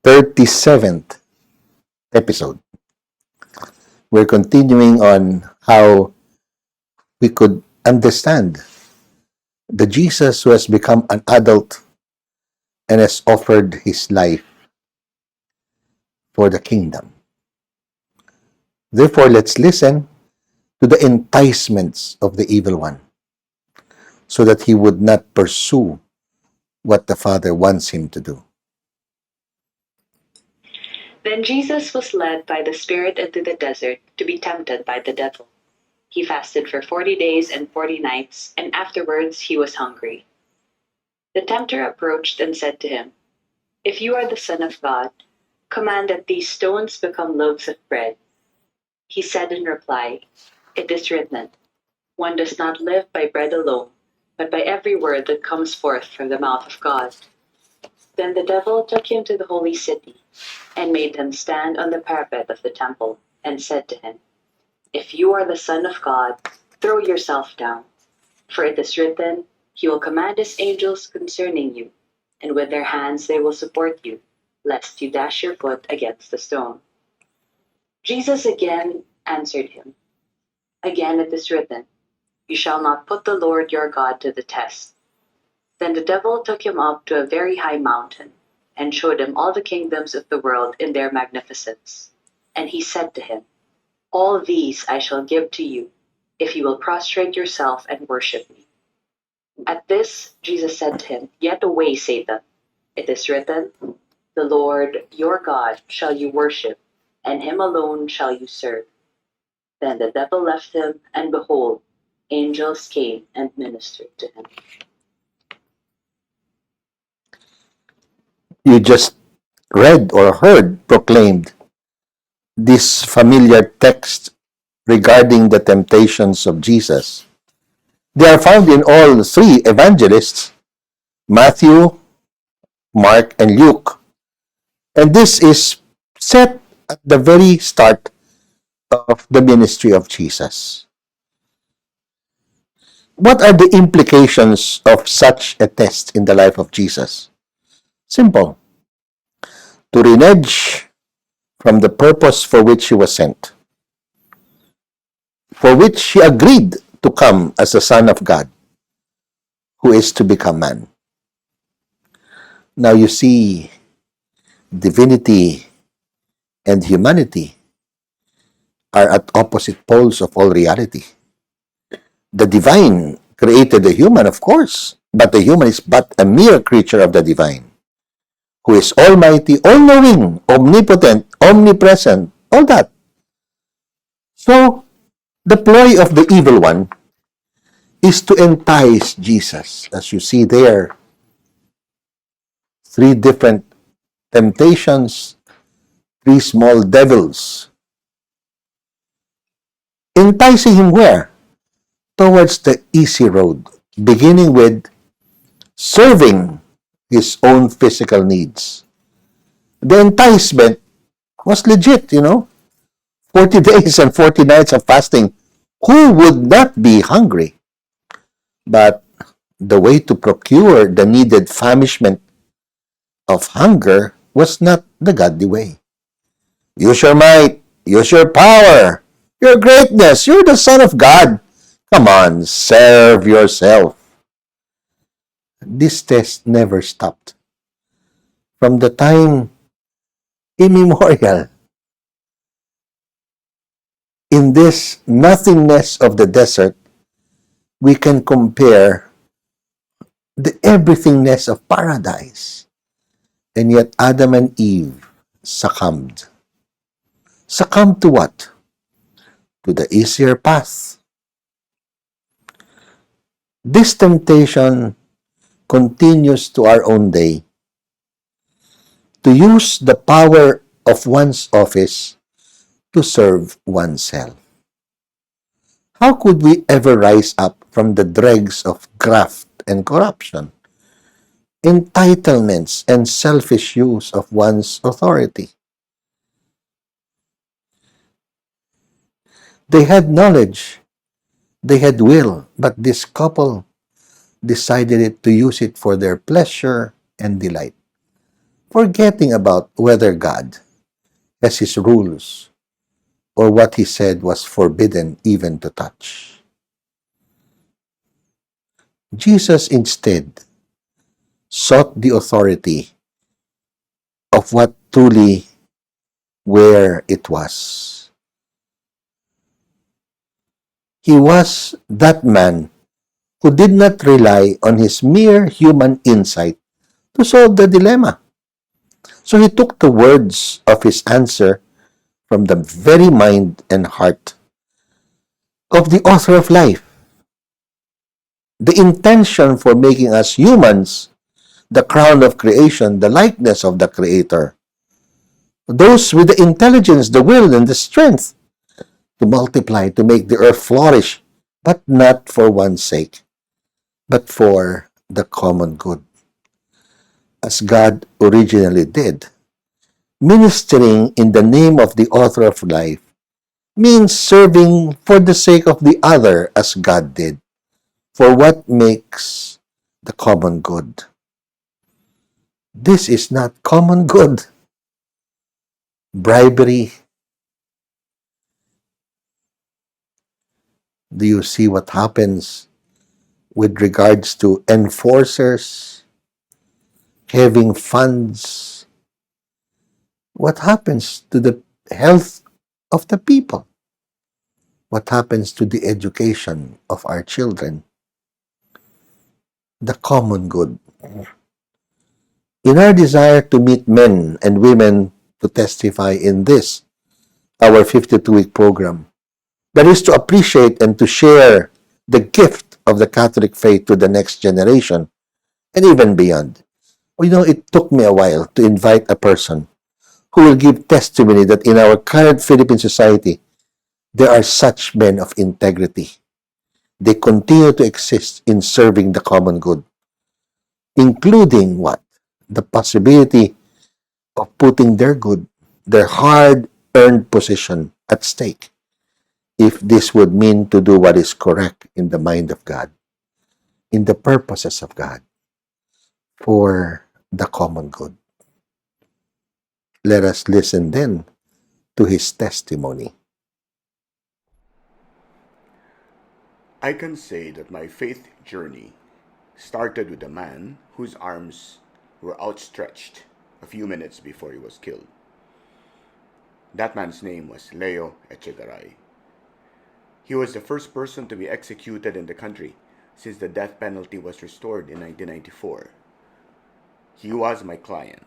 37th episode. We're continuing on how we could understand the Jesus who has become an adult and has offered his life for the kingdom. Therefore, let's listen to the enticements of the evil one so that he would not pursue what the Father wants him to do. Then Jesus was led by the Spirit into the desert to be tempted by the devil. He fasted for 40 days and 40 nights, and afterwards he was hungry. The tempter approached and said to him, "If you are the Son of God, command that these stones become loaves of bread." He said in reply, "It is written, 'One does not live by bread alone, but by every word that comes forth from the mouth of God.'" Then the devil took him to the holy city and made him stand on the parapet of the temple and said to him, "If you are the Son of God, throw yourself down. For it is written, 'He will command his angels concerning you, and with their hands they will support you, lest you dash your foot against a stone.'" Jesus again answered him, "Again it is written, 'You shall not put the Lord your God to the test.'" Then the devil took him up to a very high mountain and showed him all the kingdoms of the world in their magnificence. And he said to him, "All these I shall give to you, if you will prostrate yourself and worship me." At this, Jesus said to him, "Get away, Satan. It is written, 'The Lord your God shall you worship, and him alone shall you serve.'" Then the devil left him, and behold, angels came and ministered to him. You just read or heard proclaimed this familiar text regarding the temptations of Jesus. They are found in all three evangelists, Matthew, Mark, and Luke. And this is set at the very start of the ministry of Jesus. What are the implications of such a test in the life of Jesus? Simple. To renege from the purpose for which he was sent, for which he agreed to come as the Son of God, who is to become man. Now you see, divinity and humanity are at opposite poles of all reality. The divine created the human, of course, but the human is but a mere creature of the divine, who is almighty, all-knowing, omnipotent, omnipresent, all that. So, the ploy of the evil one is to entice Jesus. As you see there, three different temptations, three small devils. Enticing him where? Towards the easy road, beginning with serving his own physical needs. The enticement was legit, 40 days and 40 nights of fasting. Who would not be hungry? But the way to procure the needed famishment of hunger was not the godly way. Use your might, use your power, your greatness, you're the Son of God. Come on, serve yourself. This test never stopped. From the time immemorial, in this nothingness of the desert, we can compare the everythingness of paradise. And yet Adam and Eve succumbed. Succumbed to what? To the easier path. This temptation continues to our own day. To use the power of one's office to serve oneself. How could we ever rise up from the dregs of graft and corruption, entitlements, and selfish use of one's authority? They had knowledge, they had will, but this couple decided to use it for their pleasure and delight, forgetting about whether God has his rules or what he said was forbidden even to touch. Jesus instead sought the authority of what truly where it was. He was that man who did not rely on his mere human insight to solve the dilemma. So he took the words of his answer from the very mind and heart of the author of life. The intention for making us humans, the crown of creation, the likeness of the Creator. Those with the intelligence, the will, and the strength to multiply, to make the earth flourish, but not for one's sake, but for the common good, as God originally did. Ministering in the name of the author of life means serving for the sake of the other as God did, for what makes the common good. This is not common good. Bribery. Do you see what happens with regards to enforcers having funds? What happens to the health of the people? What happens to the education of our children? The common good. In our desire to meet men and women to testify in this, our 52-week program, that is to appreciate and to share the gift of the Catholic faith to the next generation and even beyond. You know, it took me a while to invite a person who will give testimony that in our current Philippine society, there are such men of integrity. They continue to exist in serving the common good, including what? The possibility of putting their good, their hard-earned position at stake, if this would mean to do what is correct in the mind of God, in the purposes of God, for the common good. Let us listen then to his testimony. I can say that my faith journey started with a man whose arms were outstretched a few minutes before he was killed. That man's name was Leo Echegaray. He was the first person to be executed in the country since the death penalty was restored in 1994. He was my client,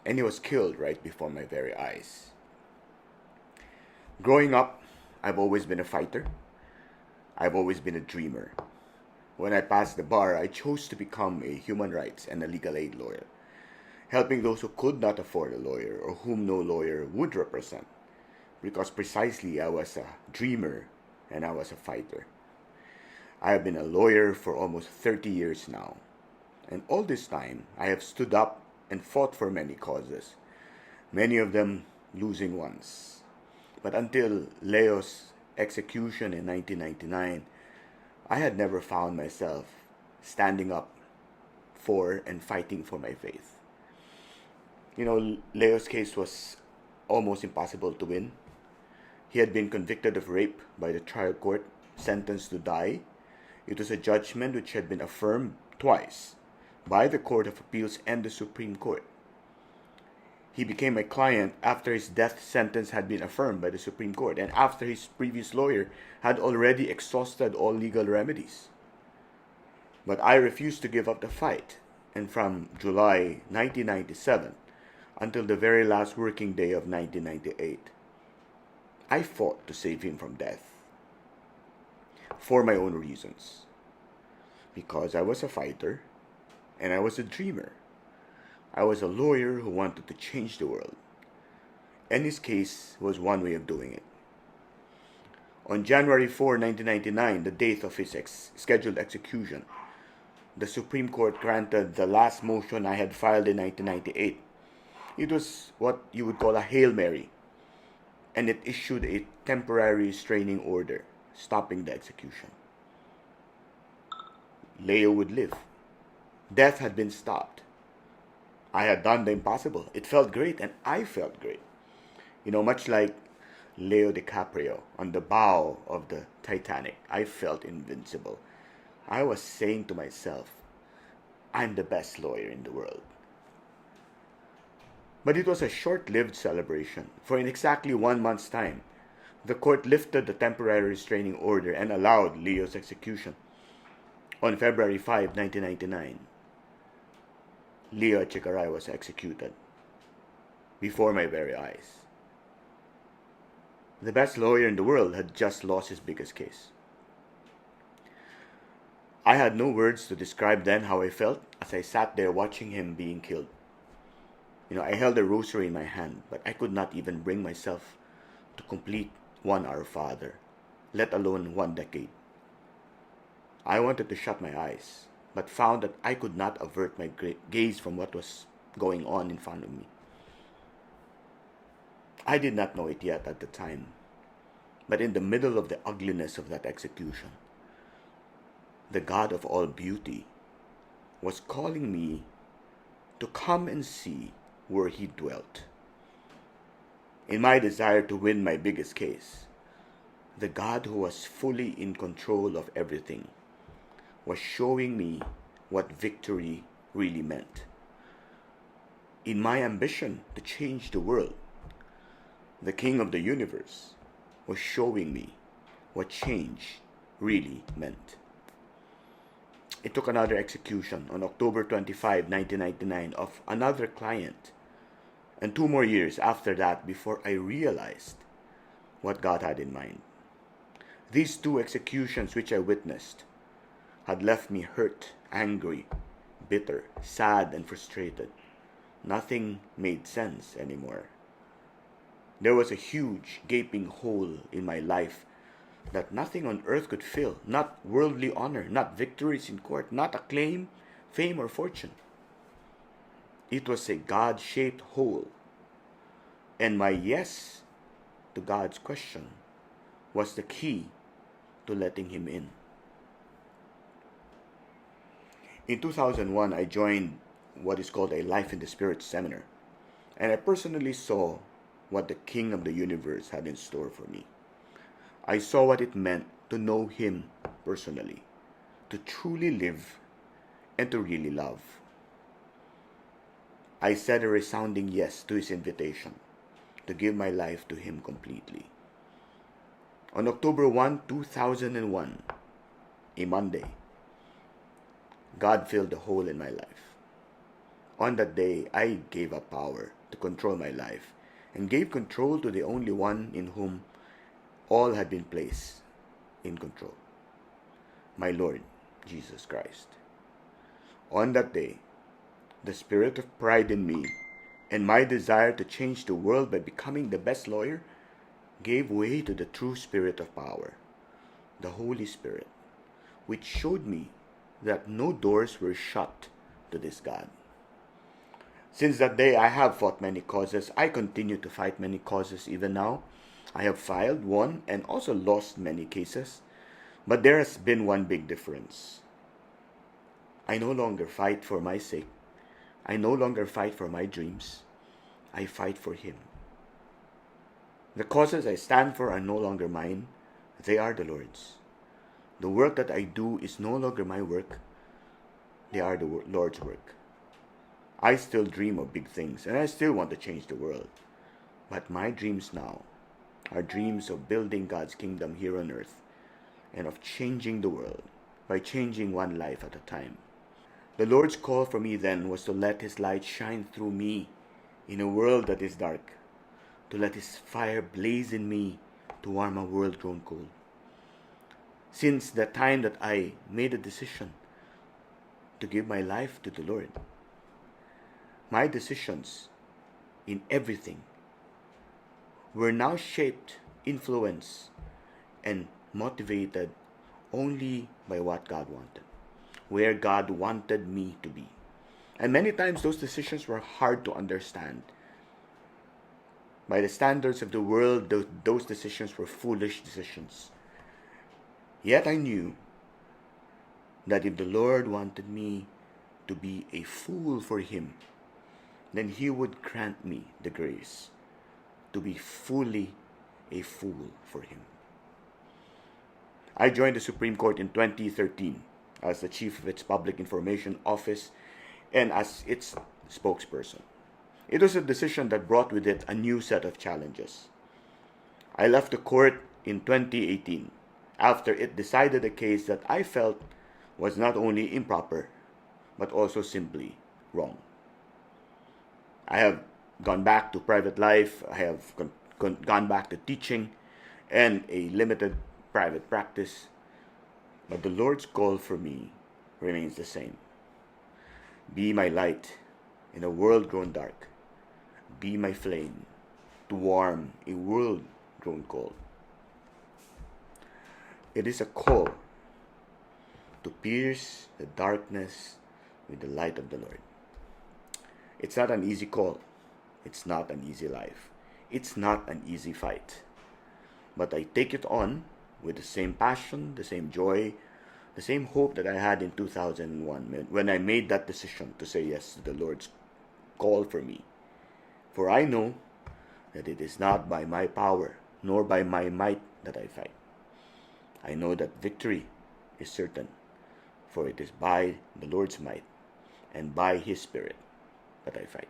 and he was killed right before my very eyes. Growing up, I've always been a fighter. I've always been a dreamer. When I passed the bar, I chose to become a human rights and a legal aid lawyer, helping those who could not afford a lawyer or whom no lawyer would represent, because precisely I was a dreamer and I was a fighter. I have been a lawyer for almost 30 years now, and all this time I have stood up and fought for many causes, many of them losing ones. But until Leo's execution in 1999, I had never found myself standing up for and fighting for my faith. You know, Leo's case was almost impossible to win. He had been convicted of rape by the trial court, sentenced to die. It was a judgment which had been affirmed twice by the Court of Appeals and the Supreme Court. He became a client after his death sentence had been affirmed by the Supreme Court and after his previous lawyer had already exhausted all legal remedies. But I refused to give up the fight, and from July 1997 until the very last working day of 1998, I fought to save him from death. For my own reasons. Because I was a fighter and I was a dreamer. I was a lawyer who wanted to change the world. And his case was one way of doing it. On January 4, 1999, the date of his scheduled execution, the Supreme Court granted the last motion I had filed in 1998. It was what you would call a Hail Mary, and it issued a temporary restraining order stopping the execution. Leo would live. Death had been stopped. I had done the impossible. It felt great, and I felt great. Much like Leo DiCaprio on the bow of the Titanic, I felt invincible. I was saying to myself, I'm the best lawyer in the world. But it was a short lived celebration, for in exactly 1 month's time, the court lifted the temporary restraining order and allowed Leo's execution. On February 5, 1999, Leo Chikaray was executed before my very eyes. The best lawyer in the world had just lost his biggest case. I had no words to describe then how I felt as I sat there watching him being killed. I held a rosary in my hand, but I could not even bring myself to complete one Our Father, let alone 1 decade. I wanted to shut my eyes, but found that I could not avert my gaze from what was going on in front of me. I did not know it yet at the time, but in the middle of the ugliness of that execution, the God of all beauty was calling me to come and see where he dwelt. In my desire to win my biggest case, the God who was fully in control of everything was showing me what victory really meant. In my ambition to change the world, the King of the universe was showing me what change really meant. It took another execution on October 25, 1999 of another client, and 2 more years after that before I realized what God had in mind. These 2 executions which I witnessed had left me hurt, angry, bitter, sad, and frustrated. Nothing made sense anymore. There was a huge, gaping hole in my life that nothing on earth could fill, not worldly honor, not victories in court, not acclaim, fame, or fortune. It was a God-shaped hole, and my yes to God's question was the key to letting him in. In 2001, I joined what is called a Life in the Spirit seminar, and I personally saw what the King of the universe had in store for me. I saw what it meant to know him personally, to truly live, and to really love. I said a resounding yes to his invitation to give my life to him completely. On October 1, 2001, a Monday, God filled the hole in my life. On that day, I gave up power to control my life and gave control to the only one in whom all had been placed in control, my Lord Jesus Christ. On that day, the spirit of pride in me and my desire to change the world by becoming the best lawyer gave way to the true spirit of power, the Holy Spirit, which showed me that no doors were shut to this God. Since that day, I have fought many causes. I continue to fight many causes even now. I have filed, won, and also lost many cases. But there has been one big difference. I no longer fight for my sake. I no longer fight for my dreams. I fight for him. The causes I stand for are no longer mine. They are the Lord's. The work that I do is no longer my work. They are the Lord's work. I still dream of big things, and I still want to change the world. But my dreams now are dreams of building God's kingdom here on earth and of changing the world by changing one life at a time. The Lord's call for me then was to let his light shine through me in a world that is dark, to let his fire blaze in me to warm a world grown cold. Since the time that I made a decision to give my life to the Lord, my decisions in everything were now shaped, influenced, and motivated only by what God wanted, where God wanted me to be. And many times those decisions were hard to understand. By the standards of the world, those decisions were foolish decisions. Yet I knew that if the Lord wanted me to be a fool for him, then He would grant me the grace to be fully a fool for Him. I joined the Supreme Court in 2013 as the chief of its Public Information Office and as its spokesperson. It was a decision that brought with it a new set of challenges. I left the court in 2018 after it decided a case that I felt was not only improper, but also simply wrong. I have gone back to private life, I have gone back to teaching and a limited private practice, but the Lord's call for me remains the same. Be my light in a world grown dark. Be my flame to warm a world grown cold. It is a call to pierce the darkness with the light of the Lord. It's not an easy call. It's not an easy life. It's not an easy fight. But I take it on with the same passion, the same joy, the same hope that I had in 2001 when I made that decision to say yes to the Lord's call for me. For I know that it is not by my power nor by my might that I fight. I know that victory is certain, for it is by the Lord's might and by His Spirit that I fight.